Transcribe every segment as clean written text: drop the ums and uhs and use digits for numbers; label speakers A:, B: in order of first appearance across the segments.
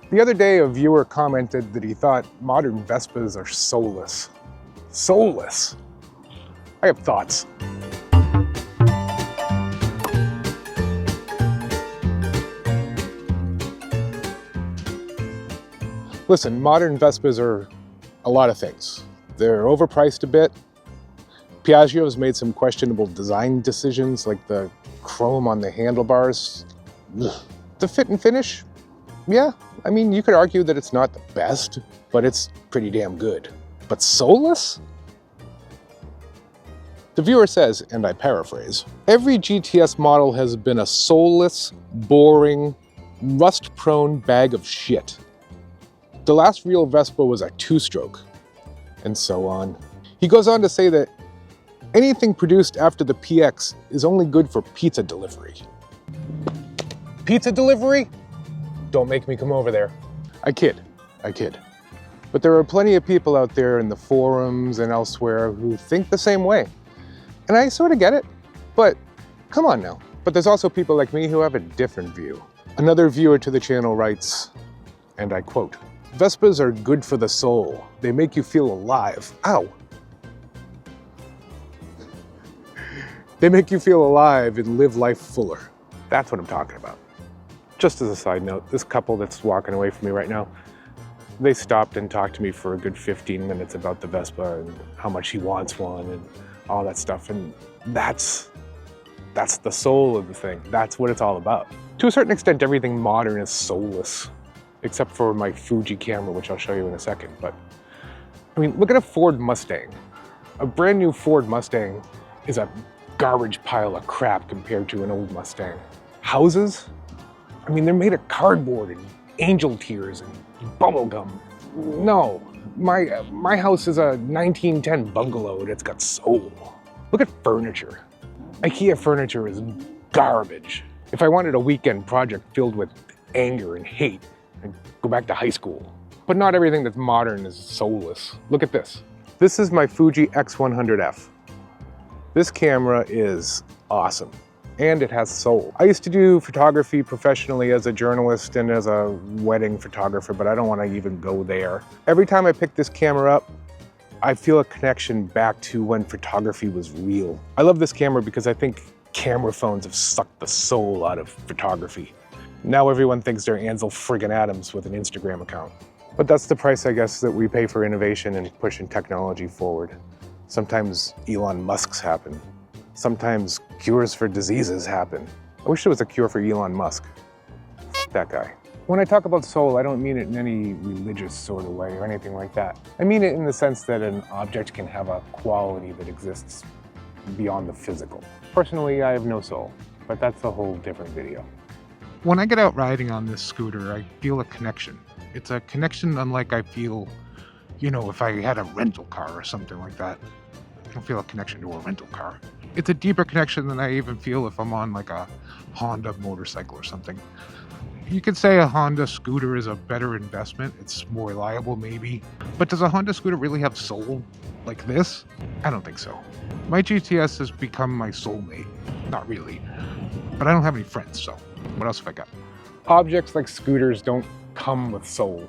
A: The other day, a viewer commented that he thought modern Vespas are soulless. Soulless? I have thoughts. Listen, modern Vespas are a lot of things. They're overpriced a bit. Piaggio's made some questionable design decisions, like the chrome on the handlebars. Ugh. The fit and finish? Yeah, I mean, you could argue that it's not the best, but it's pretty damn good. But soulless? The viewer says, and I paraphrase, every GTS model has been a soulless, boring, rust-prone bag of shit. The last real Vespa was a two-stroke, and so on. He goes on to say that anything produced after the PX is only good for pizza delivery. Pizza delivery? Don't make me come over there. I kid. But there are plenty of people out there in the forums and elsewhere who think the same way. And I sort of get it, but come on now. But there's also people like me who have a different view. Another viewer to the channel writes, and I quote, "Vespas are good for the soul. They make you feel alive." Ow. They make you feel alive and live life fuller. That's what I'm talking about. Just as a side note, this couple that's walking away from me right now, they stopped and talked to me for a good 15 minutes about the Vespa and how much he wants one and all that stuff. And that's the soul of the thing. That's what it's all about. To a certain extent, everything modern is soulless, except for my Fuji camera, which I'll show you in a second. But I mean, look at a Ford Mustang. A brand new Ford Mustang is a garbage pile of crap compared to an old Mustang. Houses? I mean, they're made of cardboard and angel tears and bubble gum. No, my house is a 1910 bungalow and it's got soul. Look at furniture. IKEA furniture is garbage. If I wanted a weekend project filled with anger and hate, I'd go back to high school. But not everything that's modern is soulless. Look at this. This is my Fuji X100f. This camera is awesome. And it has soul. I used to do photography professionally as a journalist and as a wedding photographer, but I don't want to even go there. Every time I pick this camera up, I feel a connection back to when photography was real. I love this camera because I think camera phones have sucked the soul out of photography. Now everyone thinks they're Ansel friggin' Adams with an Instagram account. But that's the price, I guess, that we pay for innovation and pushing technology forward. Sometimes Elon Musk's happen. Sometimes cures for diseases happen. I wish there was a cure for Elon Musk. F that guy. When I talk about soul, I don't mean it in any religious sort of way or anything like that. I mean it in the sense that an object can have a quality that exists beyond the physical. Personally, I have no soul, but that's a whole different video. When I get out riding on this scooter, I feel a connection. It's a connection unlike I feel, you know, if I had a rental car or something like that. I don't feel a connection to a rental car. It's a deeper connection than I even feel if I'm on like a Honda motorcycle or something. You could say a Honda scooter is a better investment. It's more reliable maybe. But does a Honda scooter really have soul like this? I don't think so. My GTS has become my soulmate. Not really. But I don't have any friends, so what else have I got? Objects like scooters don't come with soul.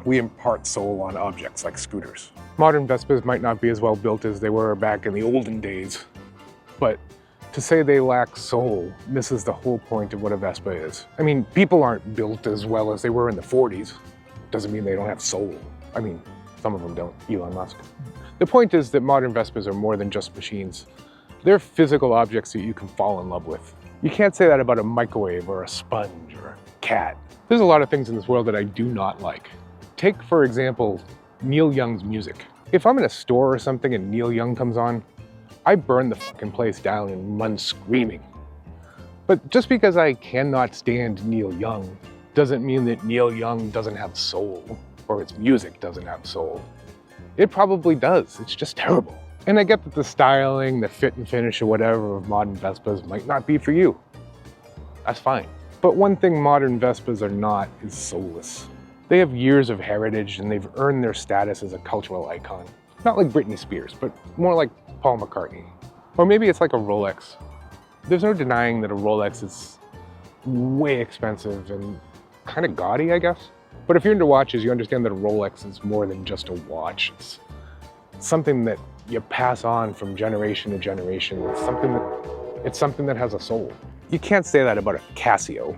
A: We impart soul on objects like scooters. Modern Vespas might not be as well built as they were back in the olden days, but to say they lack soul misses the whole point of what a Vespa is. I mean, people aren't built as well as they were in the 40s. Doesn't mean they don't have soul. I mean, some of them don't, Elon Musk. The point is that modern Vespas are more than just machines. They're physical objects that you can fall in love with. You can't say that about a microwave or a sponge or a cat. There's a lot of things in this world that I do not like. Take, for example, Neil Young's music. If I'm in a store or something and Neil Young comes on, I burn the fucking place down and run screaming. But just because I cannot stand Neil Young doesn't mean that Neil Young doesn't have soul or his music doesn't have soul. It probably does, it's just terrible. And I get that the styling, the fit and finish or whatever of modern Vespas might not be for you. That's fine. But one thing modern Vespas are not is soulless. They have years of heritage and they've earned their status as a cultural icon. Not like Britney Spears, but more like Paul McCartney. Or maybe it's like a Rolex. There's no denying that a Rolex is way expensive and kind of gaudy, I guess. But if you're into watches, you understand that a Rolex is more than just a watch. It's something that you pass on from generation to generation. It's something that has a soul. You can't say that about a Casio,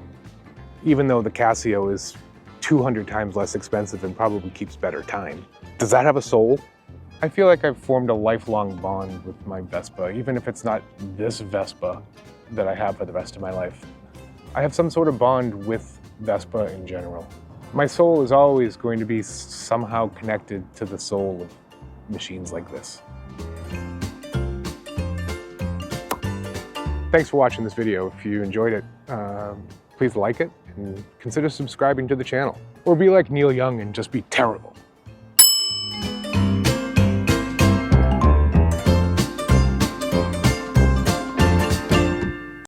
A: even though the Casio is 200 times less expensive and probably keeps better time. Does that have a soul? I feel like I've formed a lifelong bond with my Vespa, even if it's not this Vespa that I have for the rest of my life. I have some sort of bond with Vespa in general. My soul is always going to be somehow connected to the soul of machines like this. Thanks for watching this video. If you enjoyed it, please like it and consider subscribing to the channel. Or be like Neil Young and just be terrible.